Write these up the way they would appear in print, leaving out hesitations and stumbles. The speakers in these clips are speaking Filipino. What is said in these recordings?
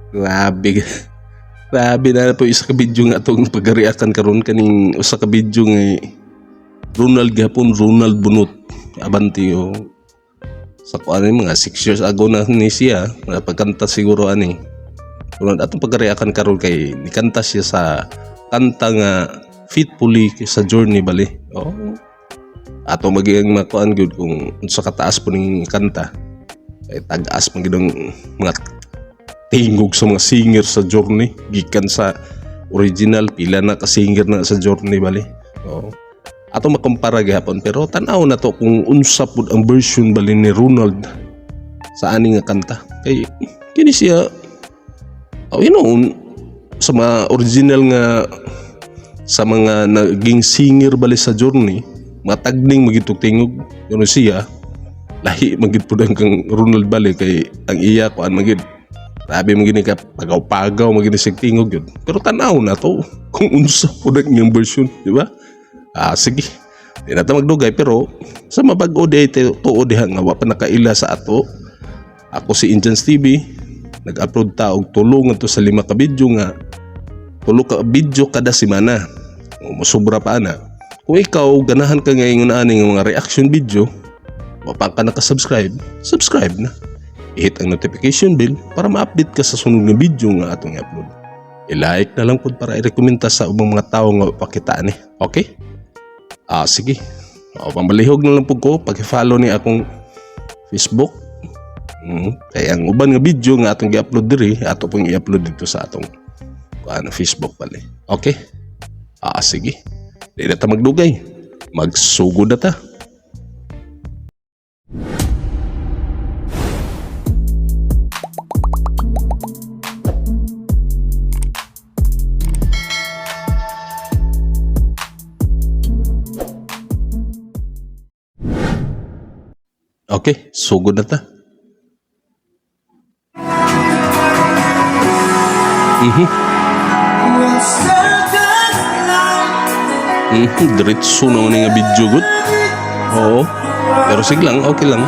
Grabe. Grabe na po isa ka video nga itong pag-reactan karon kaning usa ka video nga Ronald gapon, Ronald Bunot. Abanti o sa kuan mga 6 years ago na ni siya, pagkanta siguro ani. Ronald atong pag-reactan karon kay nikanta siya sa kanta nga Fitfully sa Journey bali. Oh. Ato maging makuan gyud kung unsa kataas po ning kanta. Kay tag-as man gyud ang mga tingog sa mga singer sa Journey gikan sa original pila na ka singer na sa Journey bali. Oo. Ato makumpara gihapon pero tan-aw na to kung unsa pud ang version bali ni Ronald sa ani nga kanta. Kay kini siya sa mga original nga sa mga naging singer bali sa Journey matagning magitog tingog yun siya lahi magid pud ang kang Ronald bali kay ang iya kuan magid grabe mo gini ka pagaw-pagaw mo gini tingog yun. Pero tanaw na to kung unsa po na yung version, di ba? Sige. Di na magdugay pero sa mabag-o di tuo diha nga wa pa nakaila sa ato. Ako si Indians TV, nag-upload ta og tulong to sa 5 ka video nga 3 ka video kada semana. Masubra pa na. Kung ikaw ganahan ka ngayon ani nga mga reaction video, wa pa ka naka-subscribe, subscribe na. I-hit ang notification bell para ma-update ka sa sunod na video nga atong i-upload. I-like na lang po para i-rekomenda sa ubang mga tao nga pakitaan eh. Okay? Sige. Pamalihog na lang po ko pag-follow ni akong Facebook. Kaya ang uban nga video nga atong i-upload diri, ato pong i-upload dito sa atong Facebook pala. Okay? Sige. Di na ta magdugay. Magsugod na ta. Okay, sugod na ta. Diretso na nga video good. Oo. Pero sige lang, okay lang.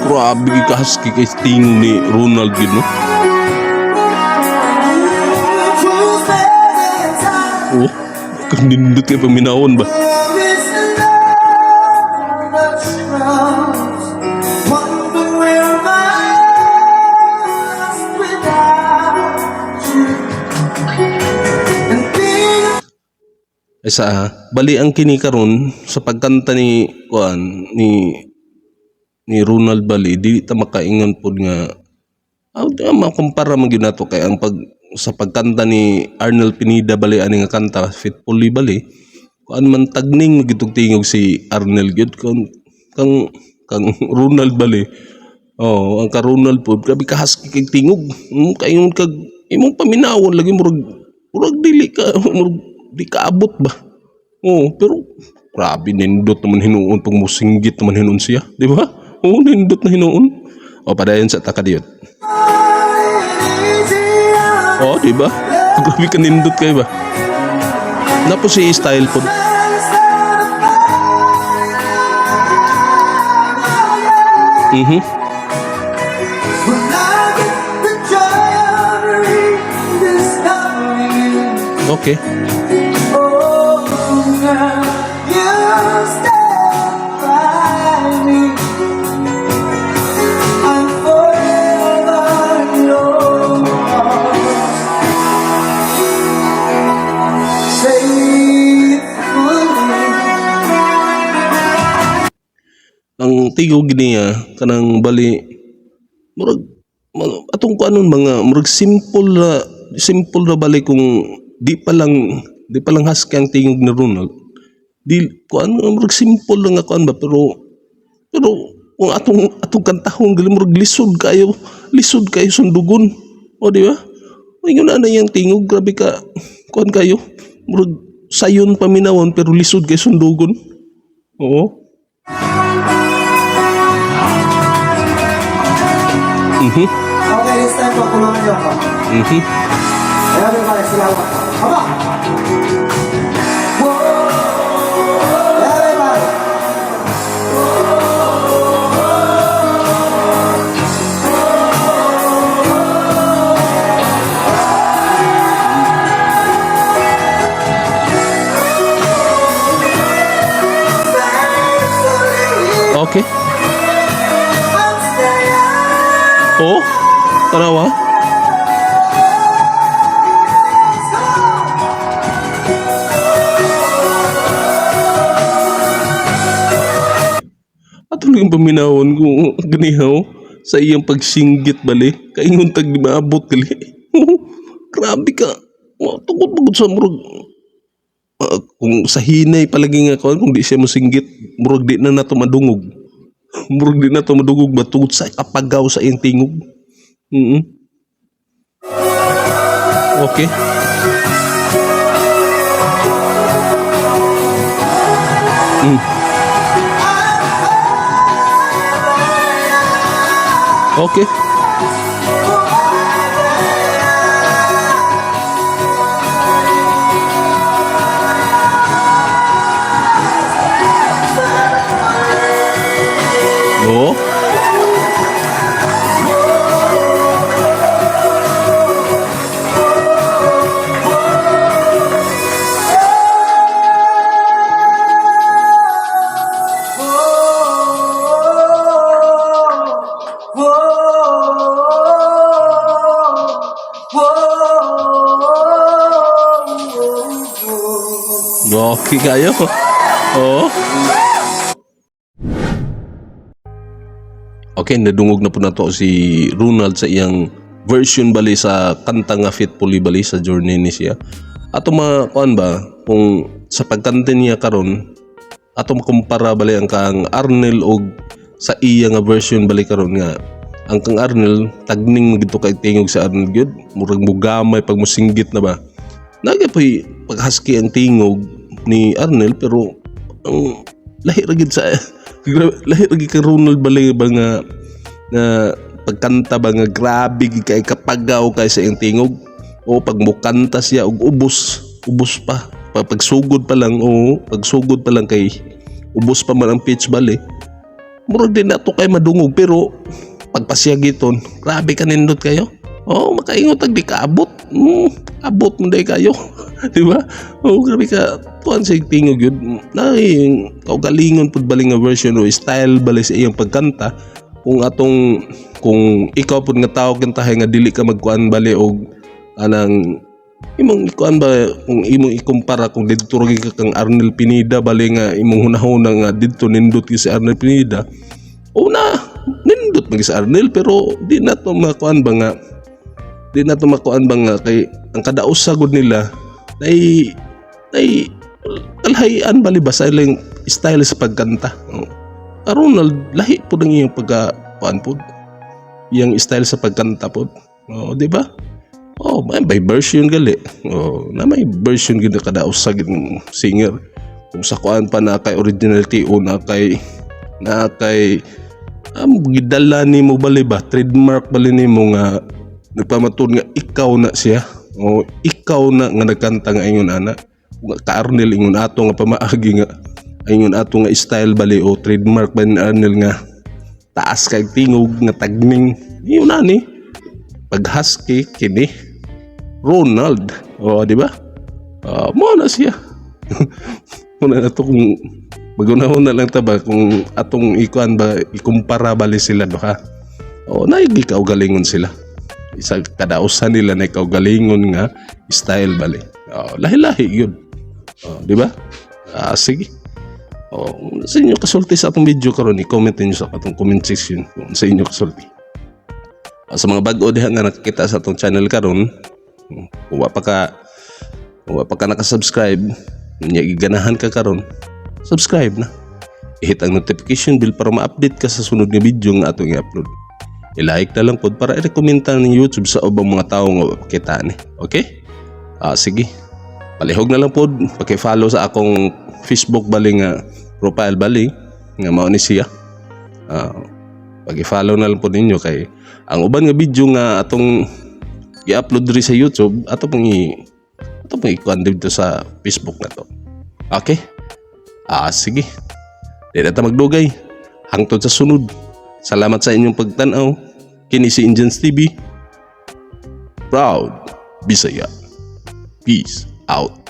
Grabe ka husky kay tingog ni Ronald gid no. Oh. Nindot kayo paminawon ba? Sa bali ang kini karon sa pagkanta ni Ronald bali di ta makaingon pud nga makumpara man gyud nato kay ang sa pagkanta ni Arnel Pineda bali ani nga kanta Fitfully bali kuan man tagning magitog tingog si Arnel gyud kang Ronald bali ang ka Ronald pud grabe ka husky kay tingog kaingon kag imong paminawon lagi murag dili ka di kaabot ba pero grabe nindot naman hinuon pag musinggit naman hinuon siya di ba nindot na hinuon padayon sa takadiyot. Diba? Grabe ka nindot kayo ba? Napo si style po. Okay. Ang tigog niya kanang bali murag atong kuanon mga murag simple na bali kung di pa lang husky ang tingog ni Ronald di kuan murag simple lang nga kuan ba pero kung atong kantahon gali murag lisod kayo sundugon di ba ingon na yang tingog grabe ka kuan kayo murag sayon paminawon pero lisod kayo sundugon Okay, this time po, tulungan niyo ako. Ayan, may pala sila ako. Haba! Ayan, may pala. Oh, tanawa. Ato lang yung paminawon ko ganihaw sa iyang pagsinggit bali. Kaingon tag di maabot gali. Grabe ka. Tukot-tukot sa murag. Kung sa hinay palagi nga kung di siya mosinggit, murag di na nato madungog. Murag di na to madungog ba tungod sa kapagaw sa iyang tingog. Okay. Okay. Oh. Okay kayo. Oh. Okay, nadungog na po na to si Ronald sa iyang version bali sa kanta nga Fitfully bali sa journey ni siya. Ato kuan ba kung sa pagkanta niya karon ato makumpara bali ang kang Arnel og sa iya nga version bali karon nga ang kang Arnel tagning gito kay tingog sa Arnel gyud murag mugamay pag musinggit na ba. Nagapoy paghusky ang tingog ni Arnel pero ang lahi ra gid sa lahi ra gid kay Ronald bali ba nga pagkanta ba nga grabe gid kay kapagaw kay sa iyang tingog o pag mukanta siya og ubos pa pagsugod pa lang pagsugod pa lang kay ubos pa man ang pitch bali murag din nato kay madungog pero pagpasyagiton grabe ka nindot kayo makaingot ag di kaabot abot mo day kayo di ba grabe ka tuan sa tingog yun na kaugalingon pud bali nga version o style bali sa iyang pagkanta kung ikaw pud nga tao kintahay nga dili ka magkuan bali og anang imong ikuan ba kung imong ikumpara kung didto ra ka kang Arnel Pineda bali nga imong hunahuna nga didto nindot ki si Arnel Pineda nindot man si Arnel pero di na to makuan ba nga kay ang kada usa gud nila nay kalhayan bali ba sa ilang style sa pagkanta. Ronald lahi pud ang iyang pagkuan pud iyang style sa pagkanta pud di ba may version gali na may version gid kada usa gid singer kung sa kuan pa na kay originality o na kay gidala nimo bali ba trademark bali nimo nga nagpamatud nga ikaw na siya ikaw na nga nagkanta nga ingon ana ka Arnel ingon ato nga pamaagi nga ingon ato nga style bali o trademark ba ni Arnel nga taas kay tingog nga tagning yun na ni paghusky kini Ronald di ba mo na siya muna na to kung magunahon na lang ta ba kung atong ikuan ba ikumpara bali sila duha naigi kaugalingon sila isa kada usa nila na kaugalingon nga style bali lahi-lahi yun di ba sige sa inyo kasulti sa atong video karon i-comment niyo sa atong comment section kung sa inyo kasulti sa mga bag-o diha nga nakakita sa atong channel karon kung wa pa ka nakasubscribe nya giganahan ka karon subscribe na i-hit ang notification bell para ma-update ka sa sunod nga video nga atong i-upload i-like na lang pod para i-recommenda ng YouTube sa ubang mga tao nga makita ni okay sige palihog na lang pod paki-follow sa akong Facebook bali nga profile bali nga mao ni siya paki-follow na lang pod ninyo kay ang uban nga video nga atong i-upload diri sa YouTube atong ikuan dito sa Facebook na to okay sige di na ta magdugay hangtod sa sunod salamat sa inyong pagtan-aw kini si Indians TV proud Bisaya peace out.